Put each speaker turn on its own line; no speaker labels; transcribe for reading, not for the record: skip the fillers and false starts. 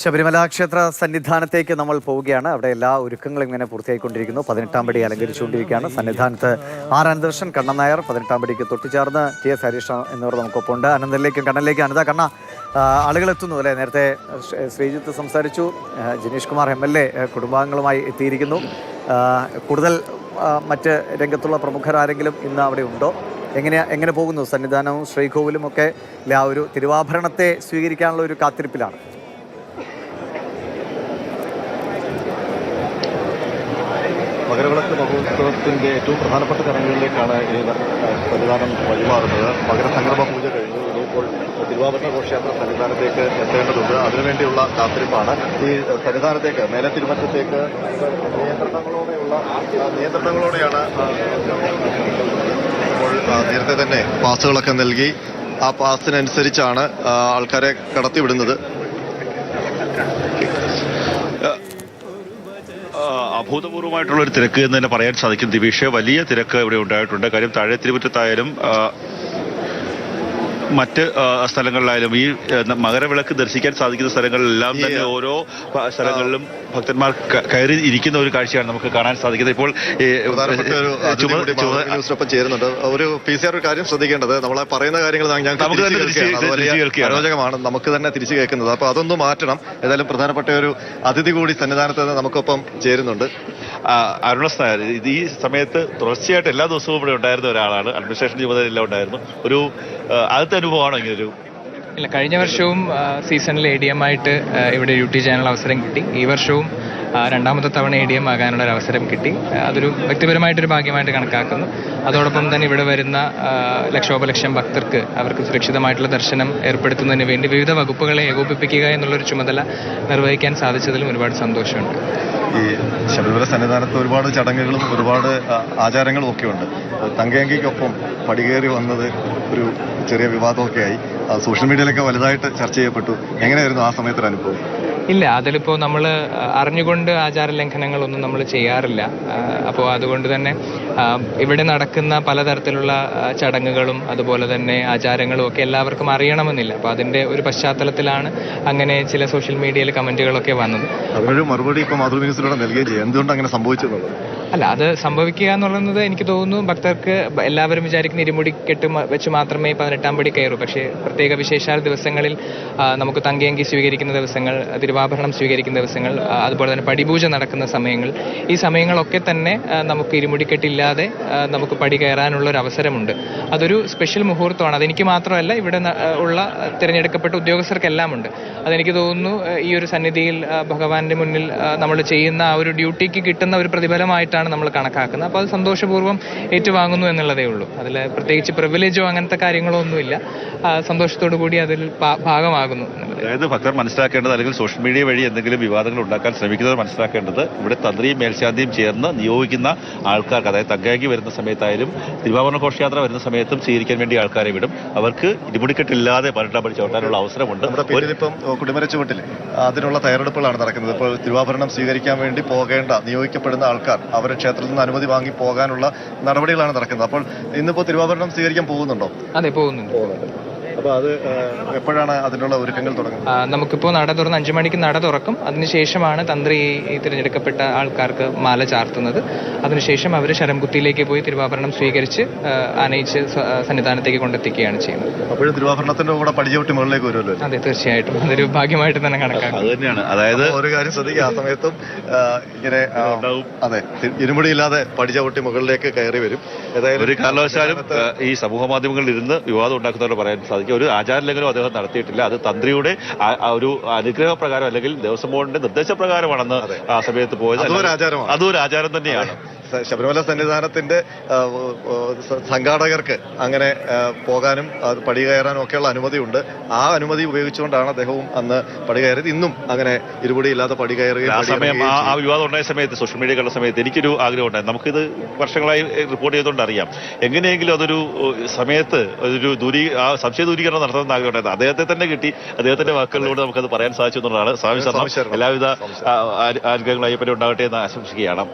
ശബരിമല ക്ഷേത്ര സന്നിധാനത്തേക്ക് നമ്മൾ പോവുകയാണ്. അവിടെ എല്ലാ ഒരുക്കങ്ങളും ഇങ്ങനെ പൂർത്തിയായിക്കൊണ്ടിരിക്കുന്നു. 18-ാം പടി അലങ്കരിച്ചുകൊണ്ടിരിക്കുകയാണ്. സന്നിധാനത്ത് ആർ അനന്തകൃഷ്ണൻ, കണ്ണൻ നായർ, 18-ാം പടിക്ക് തൊട്ടുചേർന്ന് TS ഹരീഷ് എന്നിവർ നമുക്കൊപ്പം ഉണ്ട്. അനന്തനിലേക്കും കണ്ണനിലേക്കും. അനന്ത, കണ്ണ, ആളുകൾ എത്തുന്നു അല്ലേ? നേരത്തെ ശ്രീജിത്ത് സംസാരിച്ചു. ജിനീഷ് കുമാർ MLA കുടുംബാംഗങ്ങളുമായി എത്തിയിരിക്കുന്നു. കൂടുതൽ മറ്റ് രംഗത്തുള്ള പ്രമുഖരാരെങ്കിലും ഇന്ന് അവിടെ ഉണ്ടോ? എങ്ങനെ പോകുന്നു സന്നിധാനവും ശ്രീകോവിലും ഒക്കെ? ആ ഒരു തിരുവാഭരണത്തെ സ്വീകരിക്കാനുള്ള ഒരു കാത്തിരിപ്പിലാണ്.
മകരവിളക്ക് മഹോത്സവത്തിൻ്റെ ഏറ്റവും പ്രധാനപ്പെട്ട ചടങ്ങുകളിലേക്കാണ് ഈ സന്നിധാനം വഴിമാറുന്നത്. മകരസംക്രമ പൂജ കഴിഞ്ഞു. ഇനിയിപ്പോൾ തിരുവാഭരണ ഘോഷയാത്ര സന്നിധാനത്തേക്ക് എത്തേണ്ടതുണ്ട്. അതിനുവേണ്ടിയുള്ള കാത്തിരിപ്പാണ്. ഈ സന്നിധാനത്തേക്ക്, മേലെ തിരുമറ്റത്തേക്ക് നിയന്ത്രണങ്ങളോടെയാണ് ഇപ്പോൾ നേരത്തെ തന്നെ പാസുകളൊക്കെ നൽകി ആ പാസിനനുസരിച്ചാണ് ആൾക്കാരെ കടത്തിവിടുന്നത്.
അഭൂതപൂർവമായിട്ടുള്ള ഒരു തിരക്ക് എന്ന് തന്നെ പറയാൻ സാധിക്കും ദിവിഷ്. വലിയ തിരക്ക് ഇവിടെ ഉണ്ടായിട്ടുണ്ട്. കാര്യം താഴെ തിരുമുറ്റത്തായാലും മറ്റ് സ്ഥലങ്ങളിലായാലും ഈ മകരവിളക്ക് ദർശിക്കാൻ സാധിക്കുന്ന സ്ഥലങ്ങളിലെല്ലാം തന്നെ ഓരോ സ്ഥലങ്ങളിലും ഭക്തന്മാർ കയറി ഇരിക്കുന്ന ഒരു കാഴ്ചയാണ് നമുക്ക് കാണാൻ സാധിക്കുന്നത്. ഇപ്പോൾ
ചേരുന്നുണ്ട്. ഒരു PCR കാര്യം ശ്രദ്ധിക്കേണ്ടത്, നമ്മളെ പറയുന്ന കാര്യങ്ങൾ അരോചകമാണ് നമുക്ക് തന്നെ തിരിച്ചു കേൾക്കുന്നത്. അപ്പൊ അതൊന്നും മാറ്റണം. ഏതായാലും പ്രധാനപ്പെട്ട ഒരു അതിഥി കൂടി സന്നിധാനത്ത് നമുക്കൊപ്പം ചേരുന്നുണ്ട്.
അരുണസ് നായർ ഈ സമയത്ത് തുടർച്ചയായിട്ട് എല്ലാ ദിവസവും ഇവിടെ ഉണ്ടായിരുന്ന ഒരാളാണ്. അഡ്മിനിസ്ട്രേഷൻ ചുമതലയെല്ലാം ഉണ്ടായിരുന്നു. ഒരു ആദ്യത്തെ അനുഭവമാണോ ഇങ്ങനൊരു?
ഇല്ല, കഴിഞ്ഞ വർഷവും സീസണിൽ ADM ആയിട്ട് ഇവിടെ ഡ്യൂട്ടി ചെയ്യാനുള്ള അവസരം കിട്ടി. ഈ വർഷവും രണ്ടാമത്തെ തവണ ADM ആകാനുള്ള ഒരു അവസരം കിട്ടി. അതൊരു വ്യക്തിപരമായിട്ടൊരു ഭാഗ്യമായിട്ട് കണക്കാക്കുന്നു. അതോടൊപ്പം തന്നെ ഇവിടെ വരുന്ന ലക്ഷോപലക്ഷം ഭക്തർക്ക് അവർക്ക് സുരക്ഷിതമായിട്ടുള്ള ദർശനം ഏർപ്പെടുത്തുന്നതിന് വേണ്ടി വിവിധ വകുപ്പുകളെ ഏകോപിപ്പിക്കുക എന്നുള്ളൊരു ചുമതല നിർവഹിക്കാൻ സാധിച്ചതിലും ഒരുപാട് സന്തോഷമുണ്ട്.
ഈ ശബരിമല സന്നിധാനത്ത് ഒരുപാട് ചടങ്ങുകളും ഒരുപാട് ആചാരങ്ങളും ഒക്കെ ഉണ്ട്. തങ്കയങ്കിക്കൊപ്പം പടികേറി വന്നത് ഒരു ചെറിയ വിവാദമൊക്കെ ആയി. സോഷ്യൽ മീഡിയയിലൊക്കെ വലുതായിട്ട് ചർച്ച ചെയ്യപ്പെട്ടു. എങ്ങനെയായിരുന്നു ആ സമയത്തൊരു അനുഭവം?
ഇല്ല, അതിലിപ്പോൾ നമ്മൾ അറിഞ്ഞുകൊണ്ട് ആചാര ലംഘനങ്ങളൊന്നും നമ്മൾ ചെയ്യാറില്ല. അപ്പോൾ അതുകൊണ്ട് തന്നെ ഇവിടെ നടക്കുന്ന പലതരത്തിലുള്ള ചടങ്ങുകളും അതുപോലെ തന്നെ ആചാരങ്ങളും ഒക്കെ എല്ലാവർക്കും അറിയണമെന്നില്ല. അപ്പോൾ അതിൻ്റെ ഒരു പശ്ചാത്തലത്തിലാണ് അങ്ങനെ ചില സോഷ്യൽ മീഡിയയിൽ കമൻറ്റുകളൊക്കെ വന്നത്.
അതിനൊരു മറുപടി ഇപ്പോൾ മാതൃഭൂമി ന്യൂസിലൂടെ നൽകുകയും ചെയ്യും. എന്തുകൊണ്ട് അങ്ങനെ സംഭവിച്ചത്?
അല്ല, അത് സംഭവിക്കുക എന്നുള്ളത് എനിക്ക് തോന്നുന്നു ഭക്തർക്ക് എല്ലാവരും വിചാരിക്കുന്ന ഇരുമുടിക്കെട്ട് വെച്ച് മാത്രമേ 18-ാം പടി കയറൂ. പക്ഷേ പ്രത്യേക വിശേഷാൽ ദിവസങ്ങളിൽ നമുക്ക് തങ്കയങ്കി സ്വീകരിക്കുന്ന ദിവസങ്ങൾ, തിരുവാഭരണം സ്വീകരിക്കുന്ന ദിവസങ്ങൾ, അതുപോലെ തന്നെ പടിപൂജ നടക്കുന്ന സമയങ്ങൾ, ഈ സമയങ്ങളൊക്കെ തന്നെ നമുക്ക് ഇരുമുടിക്കെട്ടില്ലാതെ നമുക്ക് പടി കയറാനുള്ള ഒരു അവസരമുണ്ട്. അതൊരു സ്പെഷ്യൽ മുഹൂർത്തമാണ്. അതെനിക്ക് മാത്രമല്ല, ഇവിടെ ഉള്ള തിരഞ്ഞെടുക്കപ്പെട്ട ഉദ്യോഗസ്ഥർക്കെല്ലാം ഉണ്ട്. അതെനിക്ക് തോന്നുന്നു ഈ ഒരു സന്നിധിയിൽ ഭഗവാന്റെ മുന്നിൽ നമ്മൾ ചെയ്യുന്ന ആ ഒരു ഡ്യൂട്ടിക്ക് കിട്ടുന്ന ഒരു പ്രതിഫലമായിട്ടാണ് നമ്മൾ കണക്കാക്കുന്നത്. അപ്പോൾ അത് സന്തോഷപൂർവ്വം ഏറ്റുവാങ്ങുന്നു എന്നുള്ളതേ ഉള്ളൂ. അതിൽ പ്രത്യേകിച്ച് പ്രിവിലേജോ അങ്ങനത്തെ കാര്യങ്ങളോ ഒന്നുമില്ല. സന്തോഷത്തോടു കൂടി അതിൽ ഭാഗമാകുന്നു.
അതായത് ഭക്തർ മനസ്സിലാക്കേണ്ടത്, അല്ലെങ്കിൽ സോഷ്യൽ മീഡിയ വഴി എന്തെങ്കിലും വിവാദങ്ങൾ ഉണ്ടാക്കാൻ ശ്രമിക്കുന്നവർ മനസ്സിലാക്കേണ്ടത്, ഇവിടെ തന്ത്രിയും മേൽശാന്തിയും ചേർന്ന് നിയോഗിക്കുന്ന ആൾക്കാർക്ക്, അതായത് തങ്കയങ്കി വരുന്ന സമയത്തായാലും തിരുവാഭരണ ഘോഷയാത്ര വരുന്ന സമയത്തും സ്വീകരിക്കാൻ വേണ്ടി ആൾക്കാരെ വിടും. അവർക്ക് ഇടിമുടിക്കെട്ടില്ലാതെ 18-ാം പടി ചവിട്ടാനുള്ള അവസരമുണ്ട്.
ഇപ്പം കുടിമരച്ചുവട്ടിൽ അതിനുള്ള തയ്യാറെടുപ്പുകളാണ് നടക്കുന്നത്. ഇപ്പോൾ തിരുവാഭരണം സ്വീകരിക്കാൻ വേണ്ടി പോകേണ്ട നിയോഗിക്കപ്പെടുന്ന ആൾക്കാർ അവരുടെ ക്ഷേത്രത്തിൽ നിന്ന് അനുമതി വാങ്ങി പോകാനുള്ള നടപടികളാണ് നടക്കുന്നത്. അപ്പോൾ ഇന്നിപ്പോൾ തിരുവാഭരണം സ്വീകരിക്കാൻ പോകുന്നുണ്ടോ?
അതെ, പോകുന്നുണ്ട്.
അപ്പോൾ അത് എപ്പോഴാണ് അതിനുള്ള ഒരുക്കങ്ങൾ തുടങ്ങുന്നത്?
നമുക്കിപ്പോൾ നട തുറന്ന് 5 മണിക്ക് നട തുറക്കും. അതിനുശേഷമാണ് തന്ത്രി ഈ തിരഞ്ഞെടുക്കപ്പെട്ട ആൾക്കാർക്ക് മാല ചാർത്തുന്നത്. അതിനുശേഷം അവർ ശരംകുത്തിയിലേക്ക് പോയി തിരുവാഭരണം സ്വീകരിച്ച് ആനയിച്ച് സന്നിധാനത്തേക്ക് കൊണ്ടെത്തിക്കുകയാണ് ചെയ്യുന്നത്.
അപ്പോഴും തിരുവാഭരണത്തിന്റെ കൂടെ പടിചവിട്ടി മുകളിലേക്ക് വരുമല്ലോ?
അതെ, തീർച്ചയായിട്ടും അതൊരു ഭാഗ്യമായിട്ട് തന്നെ കണക്കാക്കും.
അത് തന്നെയാണ്. അതായത്
ഒരു കാര്യം ശ്രദ്ധിക്കുക, ആ സമയത്തും ഇങ്ങനെ അതെ ഇരുമുടിയില്ലാതെ പടിചവിട്ടി മുകളിലേക്ക് കയറി വരും.
ഏതായാലും ഒരു കാരണവശാലും ഈ സമൂഹ മാധ്യമങ്ങളിൽ ഇരുന്ന് വിവാദം ഉണ്ടാക്കുന്നവരോട് പറയാൻ സാധിക്കും, ഒരു ആചാരലംഘനം അദ്ദേഹം നടത്തിയിട്ടില്ല. അത് തന്ത്രിയുടെ ഒരു അനുഗ്രഹപ്രകാരം അല്ലെങ്കിൽ ദേവസ്വം ബോർഡിന്റെ നിർദ്ദേശപ്രകാരമാണെന്ന് ആ സമയത്ത് പോയത്. അതൊരു ആചാരം തന്നെയാണ്.
ശബരിമല സന്നിധാനത്തിന്റെ സംഘാടകർക്ക് അങ്ങനെ പോകാനും പടി കയറാനും ഒക്കെയുള്ള അനുമതിയുണ്ട്. ആ അനുമതി ഉപയോഗിച്ചുകൊണ്ടാണ് അദ്ദേഹവും അന്ന് പടി കയറിയത്. ഇന്നും അങ്ങനെ ഇരുപടിയില്ലാതെ പടി കയറുകയും
ആ സമയം ആ വിവാദം ഉണ്ടായ സമയത്ത്, സോഷ്യൽ മീഡിയ കണ്ട സമയത്ത് എനിക്കൊരു ആഗ്രഹം ഉണ്ടായിരുന്നു. നമുക്കിത് വർഷങ്ങളായി റിപ്പോർട്ട് ചെയ്തുകൊണ്ട് അറിയാം, എങ്ങനെയെങ്കിലും അതൊരു സമയത്ത് ഒരു സംശയ ദൂരീകരണം നടത്തുന്ന ആഗ്രഹം ഉണ്ടായിരുന്നു. അദ്ദേഹത്തെ തന്നെ കിട്ടി. അദ്ദേഹത്തിന്റെ വാക്കുകളിലൂടെ നമുക്കത് പറയാൻ സാധിച്ചു എന്നുള്ളതാണ്. സ്വാമി ശരണം എല്ലാവിധ അനുഗ്രഹങ്ങളും അയ്യപ്പനെ ഉണ്ടാകട്ടെ എന്ന് ആശംസിക്കുകയാണ്.